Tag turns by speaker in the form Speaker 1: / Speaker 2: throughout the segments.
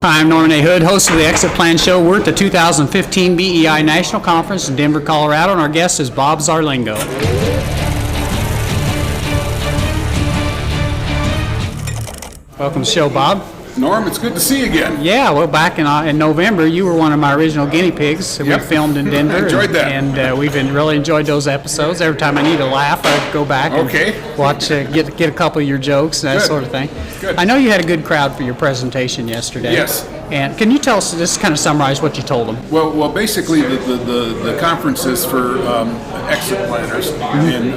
Speaker 1: Hi, I'm Norman A. Hood, host of the Exit Plan Show. We're at the 2015 BEI National Conference in Denver, Colorado, and our guest is Bob Zarlengo. Welcome to the show, Bob.
Speaker 2: Norm, it's good to see you again.
Speaker 1: Yeah, well, back in November, you were one of my original guinea pigs.
Speaker 2: Yep.
Speaker 1: We filmed in Denver.
Speaker 2: I enjoyed that.
Speaker 1: And we've really enjoyed those episodes. Every time I need a laugh, I go back and watch, get a couple of your jokes and that
Speaker 2: Good.
Speaker 1: sort of thing.
Speaker 2: Good.
Speaker 1: I know you had a good crowd for your presentation yesterday.
Speaker 2: Yes.
Speaker 1: And can you tell us, just kind of summarize what you told them?
Speaker 2: Well, basically, the conference is for exit planners, and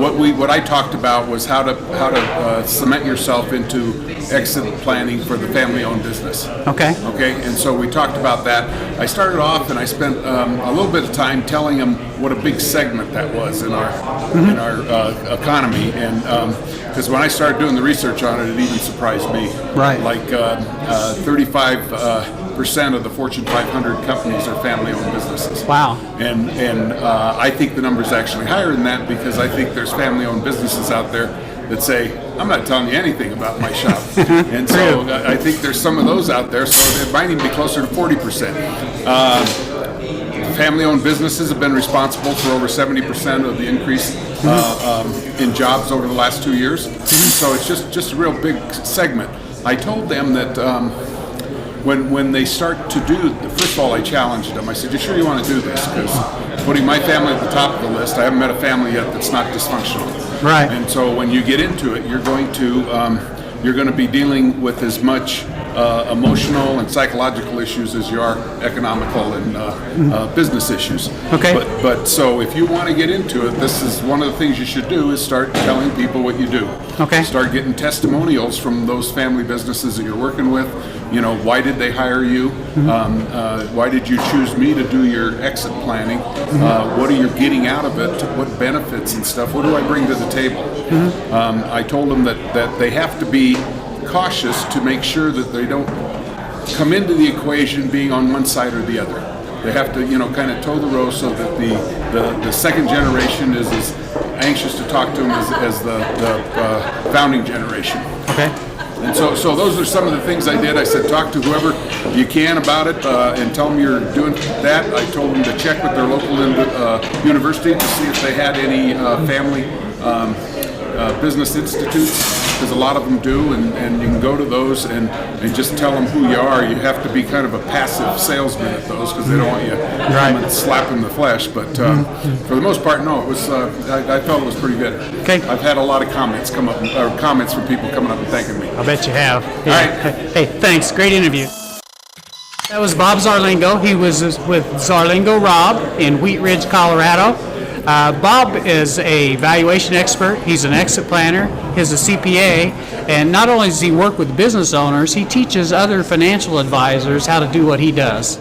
Speaker 2: what I talked about was how to cement yourself into exit planning for the family-owned business.
Speaker 1: Okay.
Speaker 2: Okay, and so we talked about that. I started off and I spent a little bit of time telling them what a big segment that was in our economy, and because when I started doing the research on it even surprised me.
Speaker 1: Right.
Speaker 2: Like 35% of the Fortune 500 companies are family-owned businesses.
Speaker 1: Wow.
Speaker 2: And I think the number is actually higher than that, because I think there's family-owned businesses out there that say, I'm not telling you anything about my shop. And so I think there's some of those out there, so it might even be closer to 40%. Family-owned businesses have been responsible for over 70% of the increase in jobs over the last 2 years. So it's just a real big segment. I told them that when they start to do, first of all, I challenged them. I said, you sure you want to do this? Because putting my family at the top of the list, I haven't met a family yet that's not dysfunctional.
Speaker 1: Right.
Speaker 2: And so when you get into it, you're going to be dealing with as much emotional and psychological issues as you are economical and business issues.
Speaker 1: Okay.
Speaker 2: But so if you want to get into it, this is one of the things you should do, is start telling people what you do.
Speaker 1: Okay.
Speaker 2: Start getting testimonials from those family businesses that you're working with. You know, why did they hire you? Why did you choose me to do your exit planning? What are you getting out of it? What benefits and stuff? What do I bring to the table? I told them that they have to be cautious to make sure that they don't come into the equation being on one side or the other. They have to, kind of toe the row so that the second generation is as anxious to talk to them as the founding generation.
Speaker 1: Okay.
Speaker 2: And so those are some of the things I did. I said, talk to whoever you can about it and tell them you're doing that. I told them to check with their local university to see if they had any family business institutes, because a lot of them do, and you can go to those and just tell them who you are. You have to be kind of a passive salesman at those, because they don't want you to come and slap in the flesh. But for the most part, no, it was. I felt it was pretty good.
Speaker 1: Okay.
Speaker 2: I've had a lot of comments come up, or comments from people coming up and thanking me.
Speaker 1: I bet you have.
Speaker 2: All right.
Speaker 1: Hey, thanks. Great interview. That was Bob Zarlengo. He was with Zarlengo Raub in Wheat Ridge, Colorado. Bob is a valuation expert. He's an exit planner. He's a CPA. And not only does he work with business owners, he teaches other financial advisors how to do what he does.